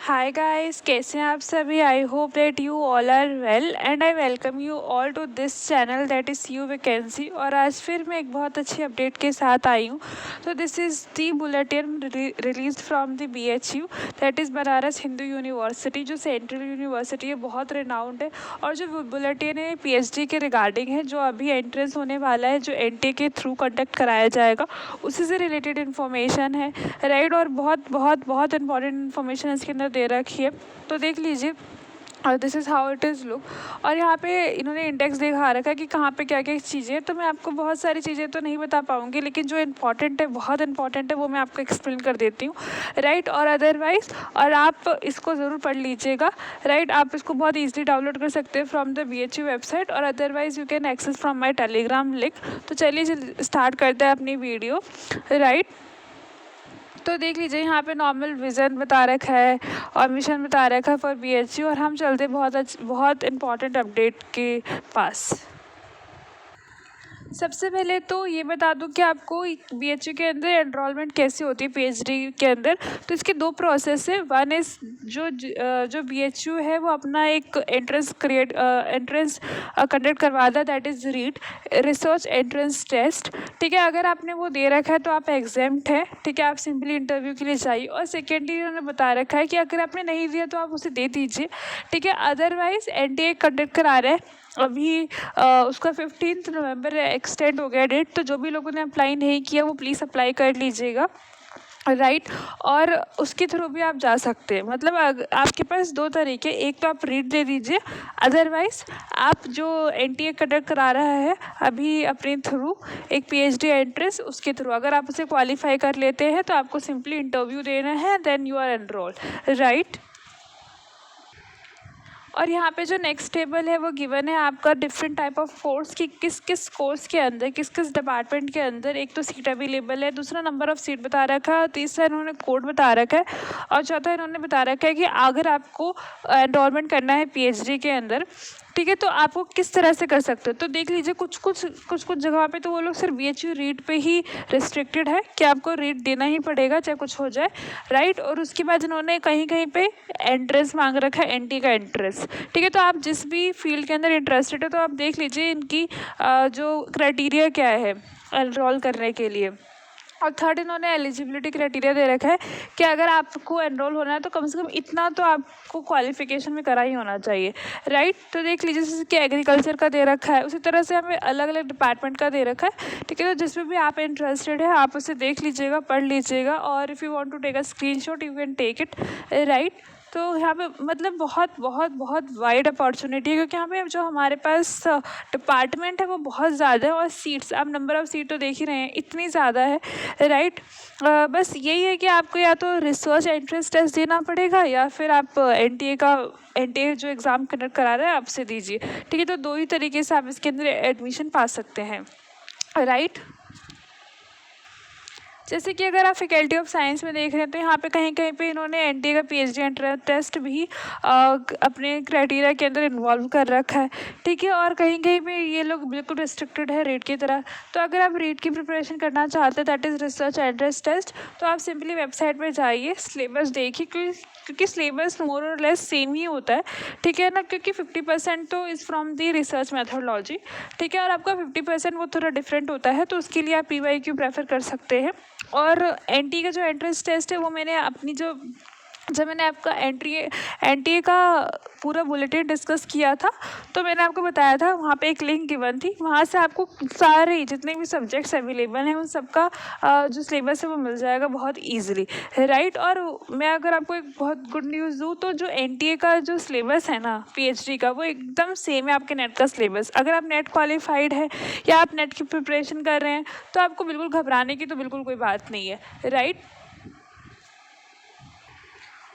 Hi guys, कैसे हैं आप सभी। I hope that you all are well and I welcome you all to this channel that is you vacancy. और आज फिर मैं एक बहुत अच्छी अपडेट के साथ आई हूँ। तो this is the bulletin release from the BHU, that is Banaras Hindu university, जो सेंट्रल यूनिवर्सिटी है, बहुत रिनाउंड है। और जो बुलेटिन है PhD के रिगार्डिंग है, जो अभी एंट्रेंस होने वाला है, जो NTA के थ्रू कंडक्ट कराया जाएगा, उसी से रिलेटेड इन्फॉर्मेशन है, राइट। और बहुत बहुत बहुत इंपॉर्टेंट इन्फॉर्मेशन इसके अंदर दे रखी है, तो देख लीजिए। और this is how it is look. और यहाँ पे इन्होंने इंडेक्स दिखा रखा है कि कहाँ पे क्या क्या चीज़ें हैं। तो मैं आपको बहुत सारी चीज़ें तो नहीं बता पाऊँगी, लेकिन जो इंपॉर्टेंट है, बहुत इंपॉर्टेंट है, वो मैं आपको एक्सप्लेन कर देती हूँ, राइट। और अदरवाइज़ और आप इसको ज़रूर पढ़ लीजिएगा, राइट। आप इसको बहुत ईजिली डाउनलोड कर सकते हैं फ्रॉम द BHU वेबसाइट, और otherwise you can access from my Telegram link. तो चलिए स्टार्ट करते हैं अपनी वीडियो, राइट। तो देख लीजिए, यहाँ पे नॉर्मल विज़न बता रखा है और मिशन बता रखा है फॉर BHU। और हम चलते बहुत इंपॉर्टेंट अपडेट के पास। सबसे पहले तो ये बता दूं कि आपको BHU के अंदर एनरोलमेंट कैसे होती है PhD के अंदर। तो इसके दो प्रोसेस है। वन इज़ जो BHU है वो अपना एक एंट्रेंस कंडक्ट करवाता है, that is RET research entrance test. ठीक है, अगर आपने वो दे रखा है तो आप एग्जाम्प्ट है, ठीक है। आप सिंपली इंटरव्यू के लिए जाइए। और सेकेंडली उन्होंने बता रखा है कि अगर आपने नहीं दिया तो आप उसे दे दीजिए, ठीक है। अदरवाइज NTA कंडक्ट करा रहा है अभी, उसका 15 नवंबर एक्सटेंड हो गया डेट। तो जो भी लोगों ने अप्लाई नहीं किया वो प्लीज़ अप्लाई कर लीजिएगा, राइट। और उसके थ्रू भी आप जा सकते हैं। मतलब आपके पास दो तरीके, एक तो आप रीड दे दीजिए, अदरवाइज आप जो NTA कंडक्ट करा रहा है अभी अपने थ्रू एक PhD एंट्रेंस, उसके थ्रू अगर आप उसे क्वालिफाई कर लेते हैं तो आपको सिंपली इंटरव्यू देना है, then you are enrol, right. और यहाँ पे जो नेक्स्ट टेबल है वो गिवन है आपका डिफरेंट टाइप ऑफ कोर्स की किस किस कोर्स के अंदर, किस किस डिपार्टमेंट के अंदर एक तो सीट अवेलेबल है, दूसरा नंबर ऑफ सीट बता रखा है, तीसरा इन्होंने कोड बता रखा है, और चौथा इन्होंने बता रखा है कि अगर आपको एनरोलमेंट करना है PhD के अंदर, ठीक है, तो आप वो किस तरह से कर सकते हो। तो देख लीजिए, कुछ जगह पे तो वो लोग सिर्फ BHU रीट पे ही रिस्ट्रिक्टेड है कि आपको रीट देना ही पड़ेगा चाहे कुछ हो जाए, राइट। और उसके बाद इन्होंने कहीं कहीं पे एंट्रेंस मांग रखा है, NT का एंट्रेंस, ठीक है। तो आप जिस भी फील्ड के अंदर इंटरेस्टेड है तो आप देख लीजिए इनकी जो क्राइटेरिया क्या है एनरोल करने के लिए। और थर्ड इन्होंने एलिजिबिलिटी क्राइटेरिया दे रखा है कि अगर आपको एनरोल होना है तो कम से कम इतना तो आपको क्वालिफिकेशन में करा ही होना चाहिए, राइट। तो देख लीजिए, जैसे कि एग्रीकल्चर का दे रखा है, उसी तरह से हमें अलग अलग डिपार्टमेंट का दे रखा है, ठीक है। तो जिसमें भी आप इंटरेस्टेड है आप उसे देख लीजिएगा, पढ़ लीजिएगा, और if you want to take a screenshot you can take it, right. तो यहाँ पे मतलब बहुत बहुत बहुत वाइड अपॉर्चुनिटी है, क्योंकि यहाँ पे जो हमारे पास डिपार्टमेंट है वो बहुत ज़्यादा है, और सीट्स, आप नंबर ऑफ़ सीट तो देख ही रहे हैं, इतनी ज़्यादा है, राइट। बस यही है कि आपको या तो रिसर्च एंट्रेंस टेस्ट देना पड़ेगा, या फिर आप NTA जो एग्ज़ाम कंडक्ट करा रहा है आपसे दीजिए, ठीक है। तो दो ही तरीके से आप इसके अंदर एडमिशन पा सकते हैं, राइट। जैसे कि अगर आप फैकल्टी ऑफ साइंस में देख रहे हैं तो यहाँ पे कहीं कहीं पे इन्होंने NTA का PhD एंट्रेंस टेस्ट भी अपने क्राइटेरिया के अंदर इन्वॉल्व कर रखा है, ठीक है। और कहीं कहीं पे ये लोग बिल्कुल रिस्ट्रिक्टेड है रीट की तरह। तो अगर आप रीट की प्रिपरेशन करना चाहते हैं, that is research entrance test, तो आप सिंपली वेबसाइट पर जाइए, सिलेबस देखिए, क्योंकि सिलेबस मोर और लेस सेम ही होता है, ठीक है ना। क्योंकि 50% तो is from the research methodology, ठीक है, और आपका 50% वो थोड़ा डिफरेंट होता है, तो उसके लिए आप PYQ प्रेफर कर सकते हैं। और NTA का जो एंट्रेंस टेस्ट है वो मैंने अपनी जब मैंने आपका NTA का पूरा बुलेटिन डिस्कस किया था, तो मैंने आपको बताया था वहाँ पे एक लिंक गिवन थी, वहाँ से आपको सारे जितने भी सब्जेक्ट्स अवेलेबल हैं उन सबका जो सिलेबस है वो मिल जाएगा बहुत ईजिली, राइट। और मैं अगर आपको एक बहुत गुड न्यूज़ दूँ तो जो NTA का जो सिलेबस है ना PhD का, वो एकदम सेम है आपके नेट का सिलेबस। अगर आप नेट क्वालिफाइड है या आप नेट की प्रिपरेशन कर रहे हैं तो आपको बिल्कुल घबराने की तो बिल्कुल कोई बात नहीं है, राइट।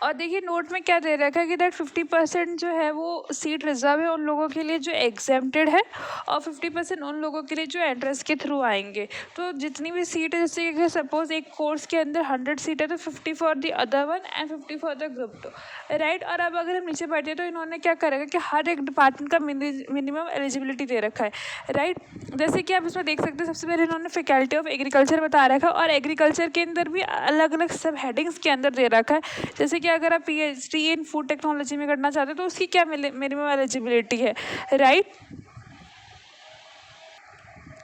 और देखिए नोट में क्या दे रखा है कि दैट 50% जो है वो सीट रिजर्व है उन लोगों के लिए जो एग्जेम्प्टेड है, और 50% उन लोगों के लिए जो एंट्रेंस के थ्रू आएंगे। तो जितनी भी सीट है, जैसे कि सपोज एक कोर्स के अंदर 100 सीट है तो 50 for the other one and 50 for the group 2, right. और अब अगर हम नीचे बढ़ते हैं तो इन्होंने क्या करेगा कि हर एक डिपार्टमेंट का मिनिमम एलिजिबिलिटी दे रखा है, राइट। जैसे कि आप इसमें देख सकते हैं, सबसे पहले इन्होंने फैकल्टी ऑफ एग्रीकल्चर बता रखा है, और एग्रीकल्चर के अंदर भी अलग अलग सब हेडिंग्स के अंदर दे रखा है। जैसे कि कि अगर आप पीएचडी इन फूड टेक्नोलॉजी में करना चाहते हो तो उसकी क्या मिनिमम एलिजिबिलिटी है, राइट।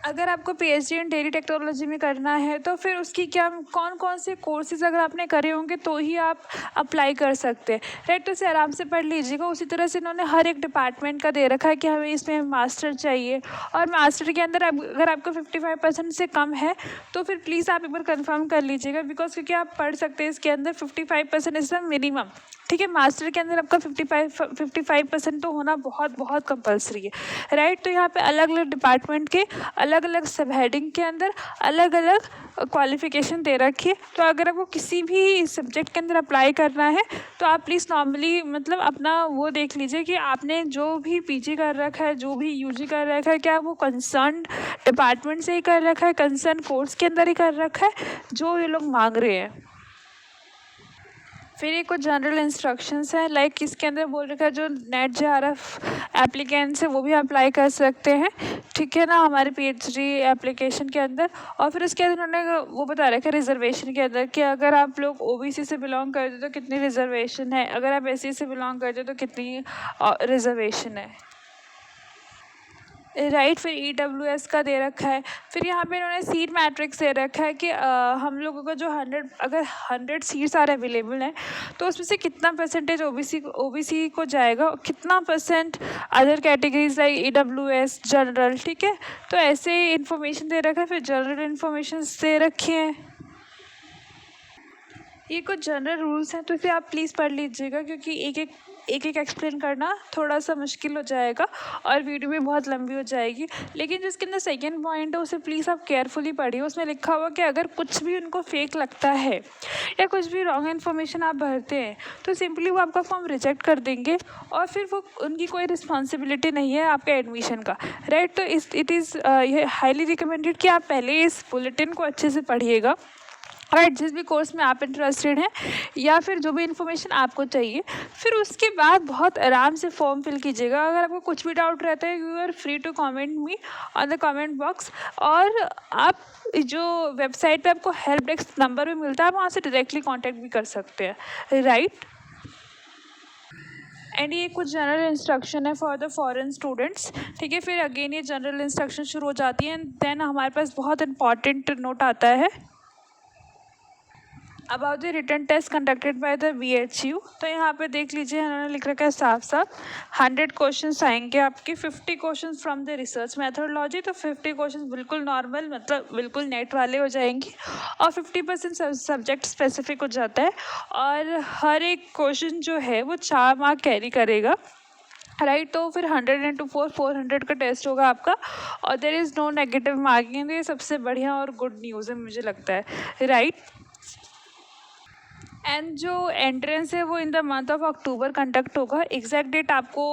अगर आपको पीएचडी इन डेयरी टेक्नोलॉजी में करना है तो फिर उसकी क्या कौन कौन से कोर्सेज अगर आपने करे होंगे तो ही आप अप्लाई कर सकते हैं, राइट। तो इसे आराम से पढ़ लीजिएगा। उसी तरह से इन्होंने हर एक डिपार्टमेंट का दे रखा है कि हमें इसमें मास्टर चाहिए, और मास्टर के अंदर अगर आपको 55% से कम है तो फिर प्लीज़ आप एक बार कन्फर्म कर लीजिएगा, बिकॉज क्योंकि आप पढ़ सकते हैं इसके अंदर 55% इज द मिनिमम, ठीक है। मास्टर के अंदर आपका 55% तो होना बहुत बहुत कंपलसरी है, राइट। तो यहाँ पे अलग अलग डिपार्टमेंट के अलग अलग सब हेडिंग के अंदर अलग अलग क्वालिफिकेशन दे रखी है। तो अगर आपको किसी भी सब्जेक्ट के अंदर अप्लाई करना है तो आप प्लीज़ नॉर्मली मतलब अपना वो देख लीजिए कि आपने जो भी पीजी कर रखा है, जो भी यूजी कर रखा है, क्या वो कंसर्न डिपार्टमेंट से ही कर रखा है, कंसर्न कोर्स के अंदर ही कर रखा है जो ये लोग मांग रहे हैं। फिर ये कुछ जनरल इंस्ट्रक्शंस हैं, लाइक इसके अंदर बोल रखा है जो नेट जेआरएफ एप्लीकेंट्स है वो भी अप्लाई कर सकते हैं, ठीक है ना, हमारे पीएचडी एप्लीकेशन के अंदर। और फिर उसके अंदर उन्होंने वो बता रखा है रिजर्वेशन के अंदर कि अगर आप लोग ओबीसी से बिलोंग करते हो तो कितनी रिजर्वेशन है, अगर आप एससी से बिलोंग करते हो तो कितनी रिजर्वेशन है, राइट। फिर ईडब्ल्यूएस का दे रखा है। फिर यहाँ पे इन्होंने सीट मैट्रिक्स दे रखा है कि हम लोगों का जो 100 सीट्स आर अवेलेबल हैं तो उसमें से कितना परसेंटेज ओबीसी को जाएगा, कितना percent other categories like EWS general, ठीक है। तो ऐसे इन्फॉर्मेशन दे रखा है। फिर जनरल इन्फॉर्मेशन दे रखी है। ये कुछ जनरल रूल्स हैं तो इसे आप प्लीज़ पढ़ लीजिएगा, क्योंकि एक एक एक्सप्लेन करना थोड़ा सा मुश्किल हो जाएगा और वीडियो भी बहुत लंबी हो जाएगी। लेकिन जो इसके अंदर सेकेंड पॉइंट है उसे प्लीज़ आप केयरफुली पढ़िए। उसमें लिखा हुआ कि अगर कुछ भी उनको फेक लगता है या कुछ भी रॉन्ग इन्फॉर्मेशन आप भरते हैं तो सिंपली वो आपका फॉर्म रिजेक्ट कर देंगे और फिर वो उनकी कोई रिस्पॉन्सिबिलिटी नहीं है आपके एडमिशन का, राइट। तो इट इज़ ये हाईली रिकमेंडेड कि आप पहले इस बुलेटिन को अच्छे से पढ़िएगा, राइट। जिस भी कोर्स में आप इंटरेस्टेड हैं या फिर जो भी इन्फॉर्मेशन आपको चाहिए, फिर उसके बाद बहुत आराम से फॉर्म फिल कीजिएगा। अगर आपको कुछ भी डाउट रहता है you are free to comment me on the comment box, और आप जो वेबसाइट पे आपको हेल्प डेस्क नंबर भी मिलता है आप वहाँ से डायरेक्टली कांटेक्ट भी कर सकते हैं, राइट। एंड ये कुछ जनरल इंस्ट्रक्शन है फॉर द फॉरेन स्टूडेंट्स, ठीक है। फिर अगेन ये जनरल इंस्ट्रक्शन शुरू हो जाती है एंड देन हमारे पास बहुत इंपॉर्टेंट नोट आता है about the written test conducted by the BHU। तो यहाँ पे देख लीजिए उन्होंने लिख रखा है साफ साफ 100 क्वेश्चंस आएंगे आपके, 50 questions from the research methodology. तो 50 क्वेश्चंस बिल्कुल नॉर्मल मतलब बिल्कुल नेट वाले हो जाएंगे और 50% सब्जेक्ट स्पेसिफिक हो जाता है, और हर एक क्वेश्चन जो है वो 4 मार्क कैरी करेगा, राइट। तो फिर 100 into 4 400 का टेस्ट होगा आपका, और there is no negative marking. ये सबसे बढ़िया और गुड न्यूज़ है मुझे लगता है, राइट। एंड जो एंट्रेंस है वो in the month of October conduct होगा। एग्जैक्ट डेट आपको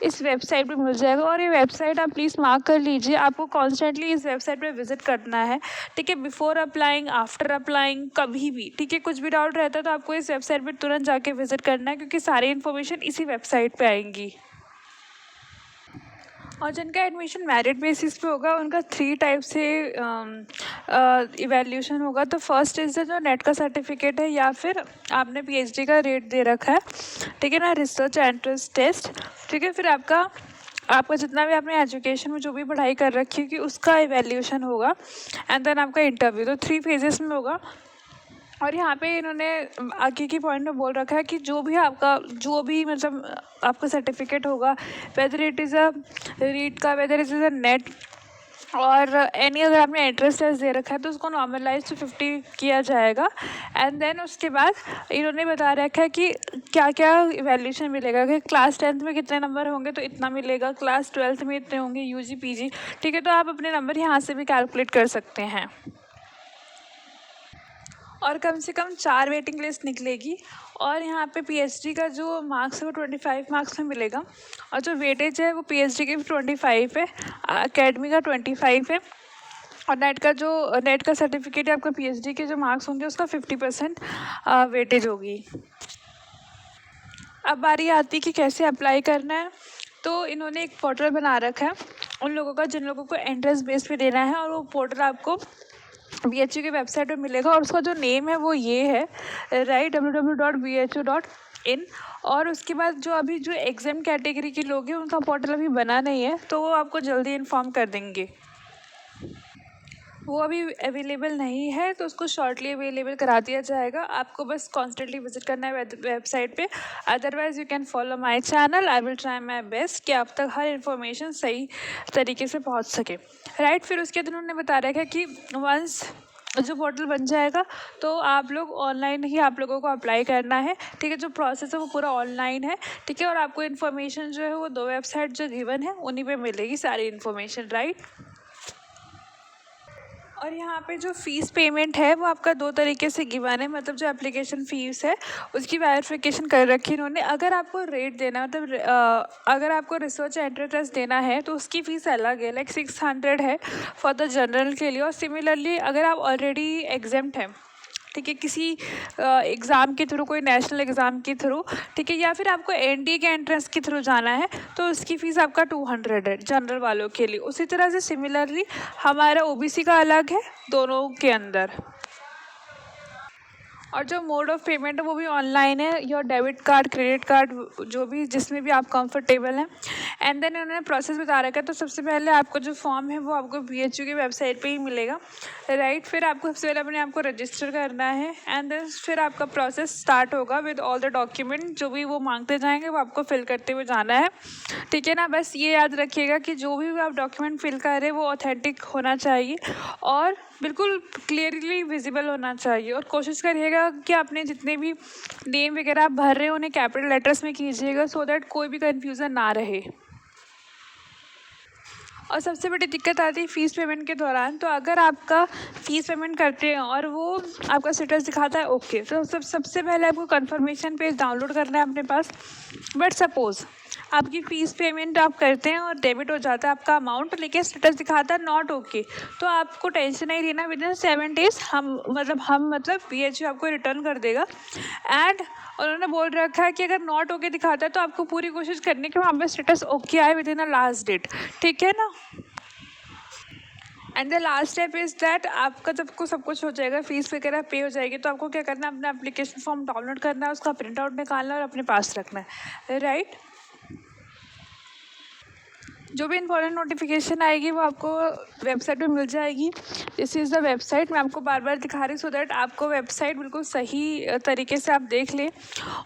इस वेबसाइट पे मिल जाएगा, और ये वेबसाइट आप प्लीज़ मार्क कर लीजिए, आपको कॉन्स्टेंटली इस वेबसाइट पे विजिट करना है, ठीक है। बिफोर अप्लाइंग, आफ्टर अप्लाइंग, कभी भी, ठीक है। कुछ भी डाउट रहता है तो आपको इस वेबसाइट पर तुरंत जाके विजिट करना है, क्योंकि सारी इन्फॉर्मेशन इसी वेबसाइट पर आएंगी। और जिनका एडमिशन मेरिट बेसिस पे होगा उनका 3 टाइप से इवैल्यूएशन होगा। तो फर्स्ट इज जो नेट का सर्टिफिकेट है या फिर आपने पीएचडी का रेट दे रखा है, ठीक है ना, रिसर्च एंट्रेंस टेस्ट, ठीक है। फिर आपका जितना भी आपने एजुकेशन में जो भी पढ़ाई कर रखी है कि उसका इवैल्यूएशन होगा, एंड देन आपका इंटरव्यू। तो 3 फेजेस में होगा। और यहाँ पे इन्होंने आगे की पॉइंट में बोल रखा है कि जो भी मतलब आपका सर्टिफिकेट होगा, whether it is a REET का, whether it is a NET or any अगर आपने एंट्रेंस टेस्ट दे रखा है तो उसको नॉर्मलाइज टू 50 किया जाएगा। एंड देन उसके बाद इन्होंने बता रखा है कि क्या क्या इवैल्यूएशन मिलेगा, कि क्लास 10th में कितने नंबर होंगे तो इतना मिलेगा, क्लास 12th में इतने होंगे, यूजी पीजी, ठीक है। तो आप अपने नंबर यहाँ से भी कैलकुलेट कर सकते हैं। और कम से कम 4 वेटिंग लिस्ट निकलेगी, और यहाँ पे पीएचडी का जो मार्क्स है वो 25 मार्क्स में मिलेगा, और जो वेटेज है वो पीएचडी की भी 25 है, अकेडमी का 25 है, और नेट का सर्टिफिकेट है आपका पीएचडी के जो मार्क्स होंगे उसका 50% वेटेज होगी। अब बारी आती कि कैसे अप्लाई करना है। तो इन्होंने एक पोर्टल बना रखा है उन लोगों का जिन लोगों को एंट्रेंस बेस पे देना है, और वो पोर्टल आपको BHU की वेबसाइट पे मिलेगा और उसका जो नेम है वो ये है, राइट, www.bhu.in। और उसके बाद जो अभी जो एग्जाम कैटेगरी के लोग हैं उनका पोर्टल अभी बना नहीं है, तो वो आपको जल्दी इन्फॉर्म कर देंगे। वो अभी अवेलेबल नहीं है तो उसको शॉर्टली अवेलेबल करा दिया जाएगा। आपको बस कॉन्स्टेंटली विजिट करना है वेबसाइट पे। Otherwise you can follow my channel. I will try my best कि आप तक हर इन्फॉर्मेशन सही तरीके से पहुंच सके, राइट। फिर उसके बाद उन्होंने बता रखा है कि वंस जो पोर्टल बन जाएगा तो आप लोग ऑनलाइन ही आप लोगों को अप्लाई करना है, ठीक है। जो प्रोसेस है वो पूरा ऑनलाइन है, ठीक है। और आपको इन्फॉर्मेशन जो है वो 2 वेबसाइट जो गिवन है उन्हीं पे मिलेगी सारी इन्फॉर्मेशन, राइट। और यहाँ पे जो फ़ीस पेमेंट है वो आपका 2 तरीके से गिवन है, मतलब जो एप्लीकेशन फ़ीस है उसकी वेरिफिकेशन कर रखी है इन्होंने। अगर आपको रेट देना मतलब अगर आपको रिसर्च एंट्री टेस्ट देना है तो उसकी फ़ीस अलग है, लाइक 600 है फॉर द जनरल के लिए। और सिमिलरली अगर आप ऑलरेडी एग्जाम्ड हैं, ठीक है, किसी एग्ज़ाम के थ्रू, कोई नेशनल एग्ज़ाम के थ्रू, ठीक है, या फिर आपको NDA के एंट्रेंस के थ्रू जाना है तो उसकी फ़ीस आपका 200 है जनरल वालों के लिए। उसी तरह से सिमिलरली हमारा OBC का अलग है दोनों के अंदर। और जो मोड ऑफ पेमेंट है वो भी ऑनलाइन है, your debit card, credit card, जो भी जिसमें भी आप कंफर्टेबल हैं। एंड देन उन्होंने प्रोसेस बता रखा है। तो सबसे पहले आपको जो फॉर्म है वो आपको BHU की वेबसाइट पे ही मिलेगा, राइट। फिर आपको सबसे पहले अपने आपको रजिस्टर करना है एंड देन फिर आपका प्रोसेस स्टार्ट होगा विद ऑल द डॉक्यूमेंट जो भी वो मांगते जाएंगे वो आपको फिल करते हुए जाना है, ठीक है ना। बस ये याद रखिएगा कि जो भी आप डॉक्यूमेंट फिल कर रहे हैं वो ऑथेंटिक होना चाहिए और बिल्कुल क्लियरली विजिबल होना चाहिए। और कोशिश करिएगा कि आपने जितने भी नेम वगैरह आप भर रहे हो उन्हें कैपिटल लेटर्स में कीजिएगा सो दैट कोई भी कन्फ्यूज़न ना रहे। और सबसे बड़ी दिक्कत आती है फ़ीस पेमेंट के दौरान। तो अगर आपका फ़ीस पेमेंट करते हैं और वो आपका स्टेटस दिखाता है ओके, तो सबसे पहले आपको कंफर्मेशन पेज डाउनलोड करना है अपने पास। बट सपोज़ आपकी फ़ीस पेमेंट आप करते हैं और डेबिट हो जाता है आपका अमाउंट, लेकिन स्टेटस दिखाता है नॉट ओके, तो आपको टेंशन नहीं लेना। विदिन 7 डेज़ हम BHU आपको रिटर्न कर देगा। एंड उन्होंने बोल रखा है कि अगर नॉट ओके दिखाता है तो आपको पूरी कोशिश करनी कि वहाँ पे स्टेटस ओके आए within the last date, ठीक है ना। And the last step is that आपका जब को सब कुछ हो जाएगा, फीस वगैरह पे हो जाएगी, तो आपको क्या करना है, अपना एप्लीकेशन फॉर्म डाउनलोड करना है, उसका प्रिंट आउट निकालना है और अपने पास रखना है, राइट। जो भी इंपॉर्टेंट नोटिफिकेशन आएगी वो आपको वेबसाइट पे मिल जाएगी। दिस इज़ द वेबसाइट, मैं आपको बार बार दिखा रही सो दैट आपको वेबसाइट बिल्कुल सही तरीके से आप देख लें।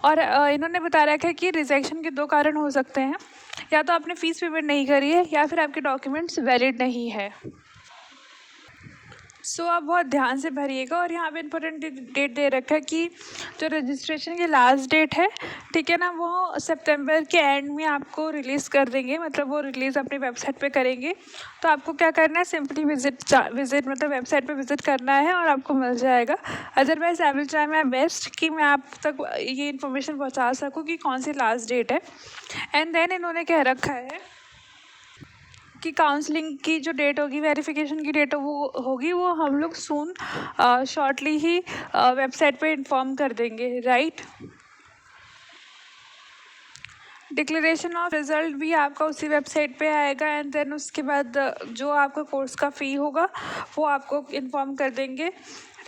और इन्होंने बता रखा है कि रिजेक्शन के 2 कारण हो सकते हैं, या तो आपने फ़ीस पेमेंट नहीं करी है या फिर आपके डॉक्यूमेंट्स वैलिड नहीं है। सो आप बहुत ध्यान से भरिएगा। और यहाँ पे इम्पोर्टेंट डेट दे रखा है कि जो रजिस्ट्रेशन की लास्ट डेट है, ठीक है ना, वो सितंबर के एंड में आपको रिलीज़ कर देंगे, मतलब वो रिलीज़ अपनी वेबसाइट पे करेंगे। तो आपको क्या करना है, सिंपली विजिट मतलब वेबसाइट पे विजिट करना है और आपको मिल जाएगा। Otherwise I will try my best कि मैं आप तक ये इन्फॉर्मेशन पहुँचा सकूँ कि कौन सी लास्ट डेट है। एंड देन इन्होंने कह रखा है कि काउंसलिंग की जो डेट होगी, वेरिफिकेशन की डेट वो होगी, वो हम लोग सून शॉर्टली ही वेबसाइट पे इन्फॉर्म कर देंगे, राइट। डिक्लेरेशन ऑफ रिज़ल्ट भी आपका उसी वेबसाइट पे आएगा। एंड देन उसके बाद जो आपका कोर्स का फ़ी होगा वो आपको इन्फॉर्म कर देंगे,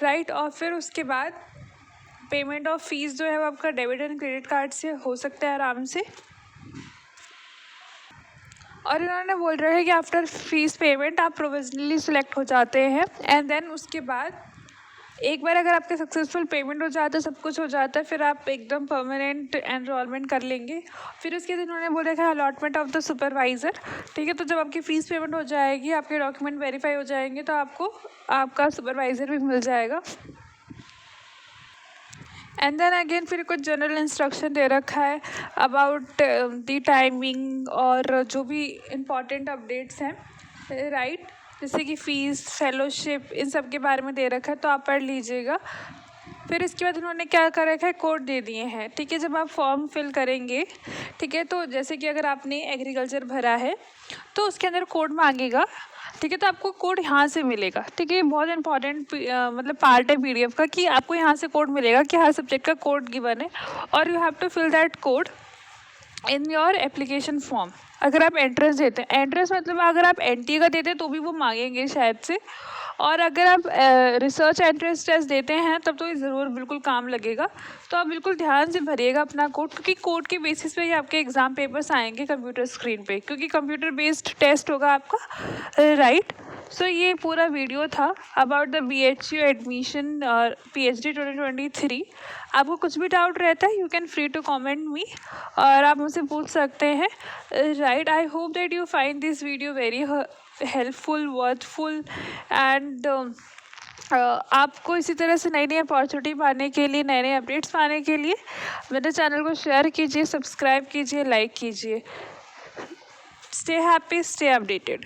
राइट। और फिर उसके बाद पेमेंट ऑफ फीस जो है वो आपका डेबिट एंड क्रेडिट कार्ड से हो सकता है आराम से। और इन्होंने बोल रहा है कि आफ्टर फीस पेमेंट आप प्रोविजनली सिलेक्ट हो जाते हैं। एंड देन उसके बाद एक बार अगर आपके सक्सेसफुल पेमेंट हो जाता है, सब कुछ हो जाता है, फिर आप एकदम परमानेंट एनरोलमेंट कर लेंगे। फिर उसके बाद इन्होंने बोला है अलॉटमेंट ऑफ द सुपरवाइज़र, ठीक है। तो जब आपकी फ़ीस पेमेंट हो जाएगी, आपके डॉक्यूमेंट वेरीफाई हो जाएंगे, तो आपको आपका सुपरवाइज़र भी मिल जाएगा। एंड देन अगेन फिर कुछ जनरल इंस्ट्रक्शन दे रखा है अबाउट द टाइमिंग और जो भी इम्पॉर्टेंट अपडेट्स हैं, राइट, जैसे कि फ़ीस, फेलोशिप, इन सब के बारे में दे रखा है, तो आप पढ़ लीजिएगा। फिर इसके बाद उन्होंने क्या कर रखा है, कोड दे दिए हैं, ठीक है। जब आप फॉर्म फिल करेंगे, ठीक है, तो जैसे कि अगर आपने एग्रीकल्चर भरा है तो उसके अंदर कोड मांगेगा, ठीक है। तो आपको कोड यहाँ से मिलेगा, ठीक है। बहुत इंपॉर्टेंट मतलब पार्ट है PDF का कि आपको यहाँ से कोड मिलेगा कि हर सब्जेक्ट का कोड गिवन है और you have to fill that code in your application form. अगर आप एंट्रेंस देते हैं, एंट्रेंस मतलब अगर आप NTA का देते हैं तो भी वो मांगेंगे शायद से। और अगर आप रिसर्च एंट्रेंस टेस्ट देते हैं तब तो ये ज़रूर बिल्कुल काम लगेगा। तो आप बिल्कुल ध्यान से भरिएगा अपना कोड, क्योंकि कोड के बेसिस पे ही आपके एग्ज़ाम पेपर्स आएंगे कंप्यूटर स्क्रीन पे, क्योंकि कंप्यूटर बेस्ड टेस्ट होगा आपका, राइट। सो ये पूरा वीडियो था about the BHU admission PhD 2023। आपको कुछ भी डाउट रहता है, you can free to comment me, और आप मुझसे पूछ सकते हैं, right. I hope that you find this video very helpful, worthful, and आपको इसी तरह से नई नई अपॉर्चुनिटी पाने के लिए, नए नए अपडेट्स पाने के लिए मेरे चैनल को शेयर कीजिए, सब्सक्राइब कीजिए, लाइक कीजिए। Stay happy, stay updated.